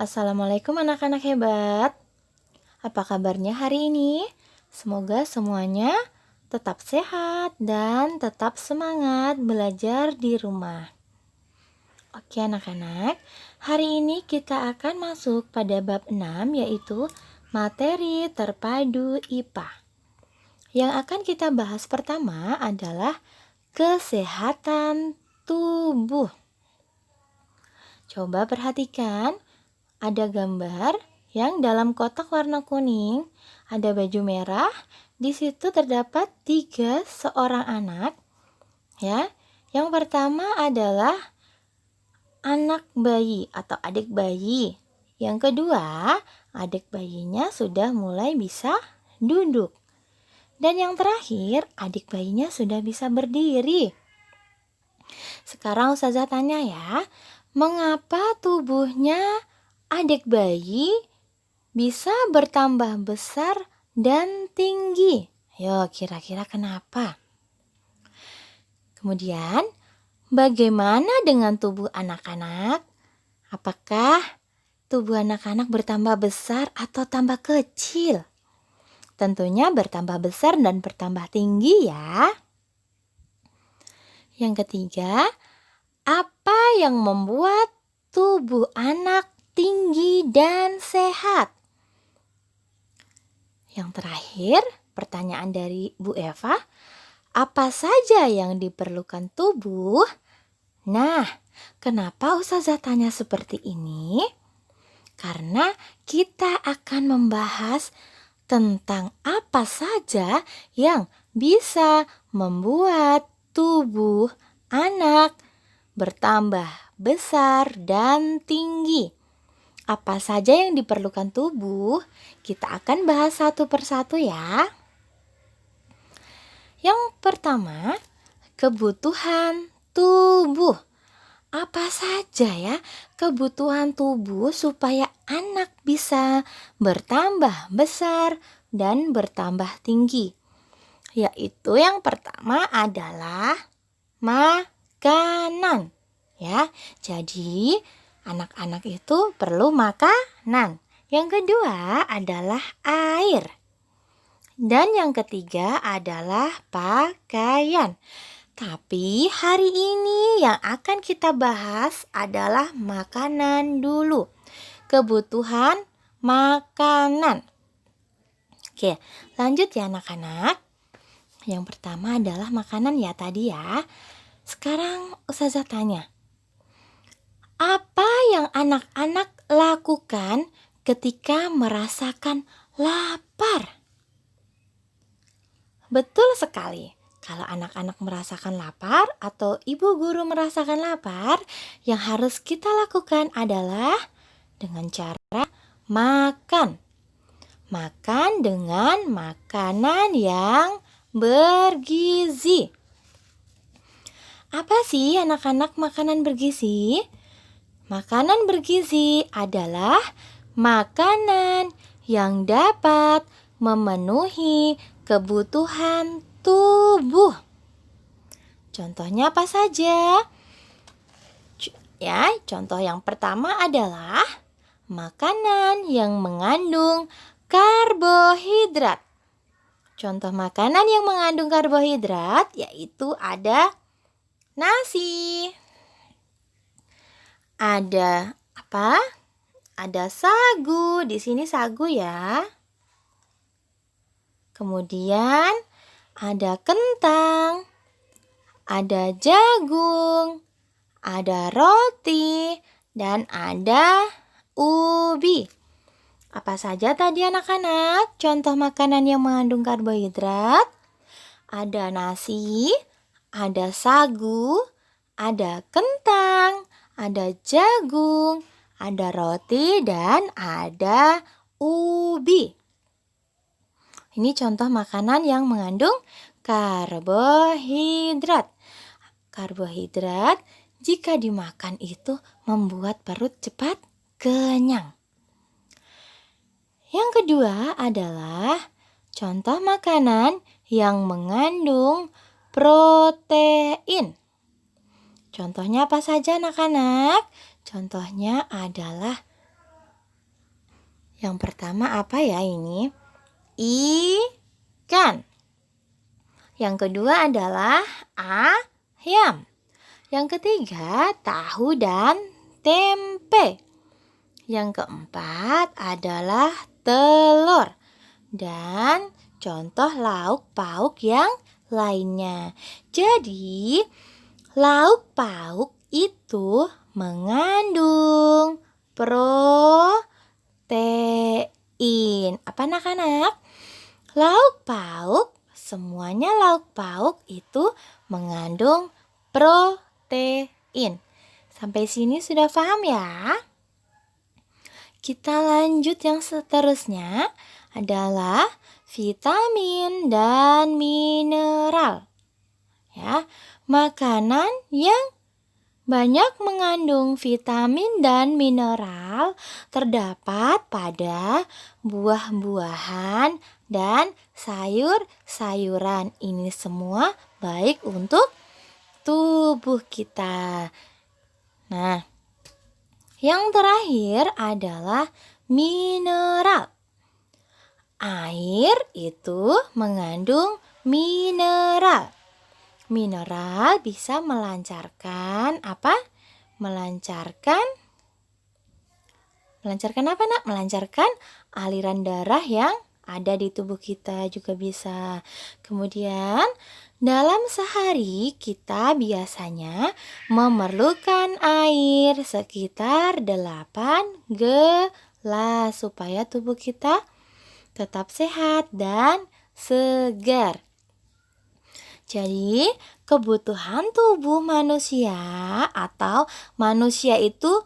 Assalamualaikum anak-anak hebat. Apa kabarnya hari ini? Semoga semuanya tetap sehat dan tetap semangat belajar di rumah. Oke anak-anak, hari ini kita akan masuk pada bab 6 yaitu materi terpadu IPA. Yang akan kita bahas pertama adalah kesehatan tubuh. Coba perhatikan, ada gambar yang dalam kotak warna kuning, ada baju merah, di situ terdapat 3 seorang anak. Ya, yang pertama adalah anak bayi atau adik bayi. Yang kedua, adik bayinya sudah mulai bisa duduk. Dan yang terakhir, adik bayinya sudah bisa berdiri. Sekarang Ustazah tanya ya, mengapa tubuhnya adik bayi bisa bertambah besar dan tinggi? Yo, kira-kira kenapa? Kemudian, bagaimana dengan tubuh anak-anak? Apakah tubuh anak-anak bertambah besar atau tambah kecil? Tentunya bertambah besar dan bertambah tinggi ya. Yang ketiga, apa yang membuat tubuh anak tinggi dan sehat? Yang terakhir, pertanyaan dari Bu Eva, apa saja yang diperlukan tubuh? Nah, kenapa Ustazah tanya seperti ini? Karena kita akan membahas tentang apa saja yang bisa membuat tubuh anak bertambah besar dan tinggi. Apa saja yang diperlukan tubuh? Kita akan bahas satu persatu ya. Yang pertama, kebutuhan tubuh. Apa saja ya kebutuhan tubuh supaya anak bisa bertambah besar dan bertambah tinggi? Yaitu yang pertama adalah makanan. Ya, jadi anak-anak itu perlu makanan. Yang kedua adalah air. Dan yang ketiga adalah pakaian. Tapi hari ini yang akan kita bahas adalah makanan dulu. Kebutuhan makanan. Oke, lanjut ya anak-anak. Yang pertama adalah makanan ya tadi ya. Sekarang Ustazah tanya, apa yang anak-anak lakukan ketika merasakan lapar? Betul sekali. Kalau anak-anak merasakan lapar atau ibu guru merasakan lapar, yang harus kita lakukan adalah dengan cara makan. Makan dengan makanan yang bergizi. Apa sih anak-anak makanan bergizi? Makanan bergizi adalah makanan yang dapat memenuhi kebutuhan tubuh. Contohnya apa saja? Ya, contoh yang pertama adalah makanan yang mengandung karbohidrat. Contoh makanan yang mengandung karbohidrat yaitu ada nasi. Ada apa? Ada sagu. Di sini sagu ya. Kemudian ada kentang, ada jagung, ada roti, dan ada ubi. Apa saja tadi anak-anak? Contoh makanan yang mengandung karbohidrat. Ada nasi, ada sagu, ada kentang, ada jagung, ada roti, dan ada ubi. Ini contoh makanan yang mengandung karbohidrat. Karbohidrat jika dimakan itu membuat perut cepat kenyang. Yang kedua adalah contoh makanan yang mengandung protein. Contohnya apa saja anak-anak? Contohnya adalah Yang pertama apa ya ini? Ikan. Yang kedua adalah ayam. Yang ketiga, tahu dan tempe. Yang keempat adalah telur. Dan contoh lauk pauk yang lainnya. Jadi, lauk pauk itu mengandung protein. Apa anak-anak? Lauk pauk, semuanya lauk pauk itu mengandung protein. Sampai sini sudah paham ya? Kita lanjut yang seterusnya adalah vitamin dan mineral. Ya, makanan yang banyak mengandung vitamin dan mineral terdapat pada buah-buahan dan sayur-sayuran. Ini semua baik untuk tubuh kita. Nah, yang terakhir adalah mineral. Air itu mengandung mineral. Mineral bisa melancarkan apa? Melancarkan apa nak? Melancarkan aliran darah yang ada di tubuh kita juga bisa. Kemudian dalam sehari kita biasanya memerlukan air sekitar 8 gelas supaya tubuh kita tetap sehat dan segar. Jadi, kebutuhan tubuh manusia atau manusia itu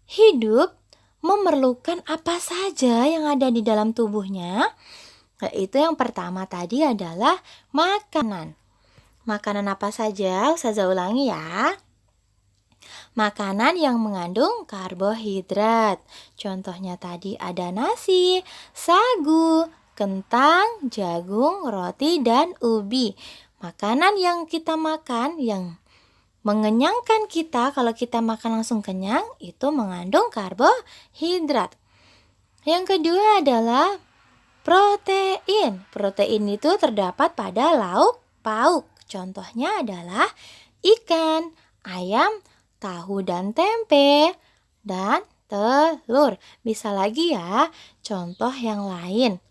hidup memerlukan apa saja yang ada di dalam tubuhnya. Yaitu yang pertama tadi adalah makanan. Makanan apa saja? Ustazah ulangi ya. Makanan yang mengandung karbohidrat. Contohnya tadi ada nasi, sagu, kentang, jagung, roti, dan ubi. Makanan yang kita makan yang mengenyangkan kita, kalau kita makan langsung kenyang, itu mengandung karbohidrat. Yang kedua adalah protein. Protein itu terdapat pada lauk pauk. Contohnya adalah ikan, ayam, tahu dan tempe, dan telur. Bisa lagi ya, contoh yang lain.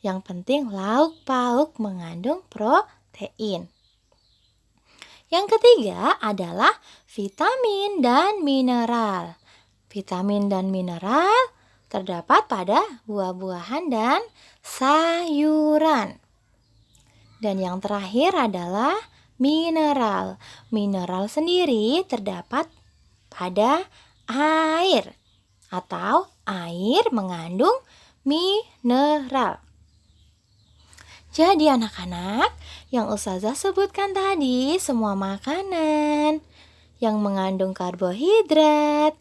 Yang penting lauk pauk mengandung protein. Yang ketiga adalah vitamin dan mineral. Vitamin dan mineral terdapat pada buah-buahan dan sayuran. Dan yang terakhir adalah mineral. Mineral sendiri terdapat pada air atau air mengandung mineral. Jadi anak-anak, yang Ustazah sebutkan tadi semua makanan yang mengandung karbohidrat,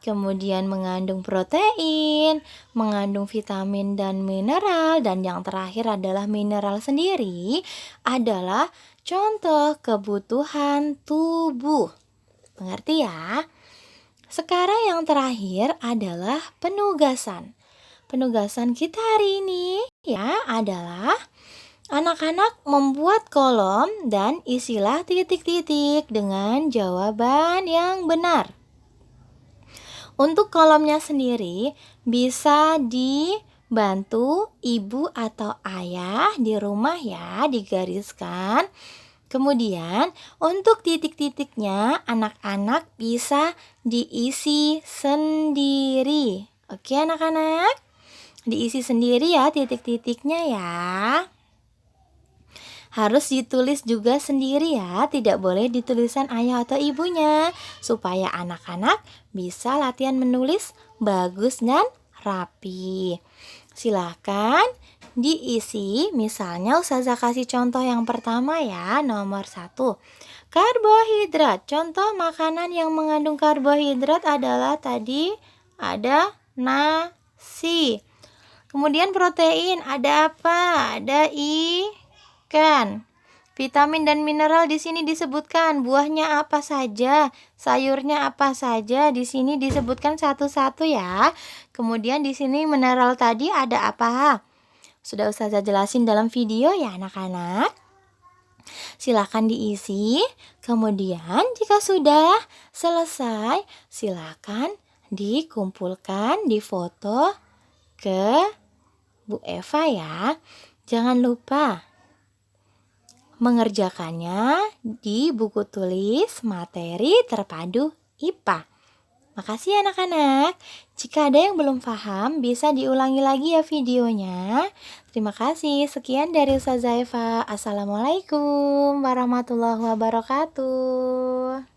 kemudian mengandung protein, mengandung vitamin dan mineral, dan yang terakhir adalah mineral sendiri adalah contoh kebutuhan tubuh. Mengerti ya? Sekarang yang terakhir adalah penugasan. Penugasan kita hari ini ya adalah anak-anak membuat kolom dan isilah titik-titik dengan jawaban yang benar. Untuk kolomnya sendiri bisa dibantu ibu atau ayah di rumah ya, digariskan. Kemudian untuk titik-titiknya anak-anak bisa diisi sendiri. Oke anak-anak? Diisi sendiri ya titik-titiknya ya. Harus ditulis juga sendiri ya, tidak boleh ditulisan ayah atau ibunya, supaya anak-anak bisa latihan menulis bagus dan rapi. Silakan diisi, misalnya Ustazah kasih contoh yang pertama ya, nomor 1. Karbohidrat. Contoh makanan yang mengandung karbohidrat adalah tadi ada nasi. Kemudian protein ada apa? Ada ikan. Vitamin dan mineral di sini disebutkan. Buahnya apa saja, sayurnya apa saja, di sini disebutkan satu-satu ya. Kemudian di sini mineral tadi ada apa? Sudah Ustazah jelasin dalam video ya anak-anak. Silakan diisi. Kemudian jika sudah selesai, silakan dikumpulkan, difoto ke Bu Eva ya. Jangan lupa mengerjakannya di buku tulis materi terpadu IPA. Makasih anak-anak. Jika ada yang belum paham, bisa diulangi lagi ya videonya. Terima kasih. Sekian dari Ustazah Eva. Assalamualaikum warahmatullahi wabarakatuh.